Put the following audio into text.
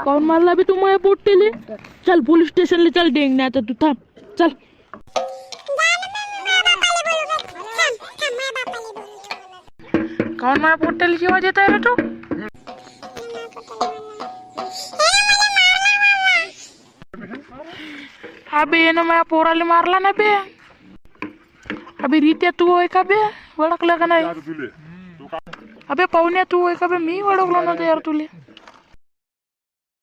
काऊन मारला बी तू माझ्या पोट्टेले? चल पोलीस स्टेशनला चल डेंग नाही आता तू थांब चल. काऊन माझ्या पोट्टेला शिवाय देत आहे रे तू? अबे येणं माझ्या पोराला मारला ना बे. अबे रित्या तू होय का बे? ओळखलं का नाही? अबे पाहुण्या तू होय का बे? मी ओळखलो नव्हतं यार तुले.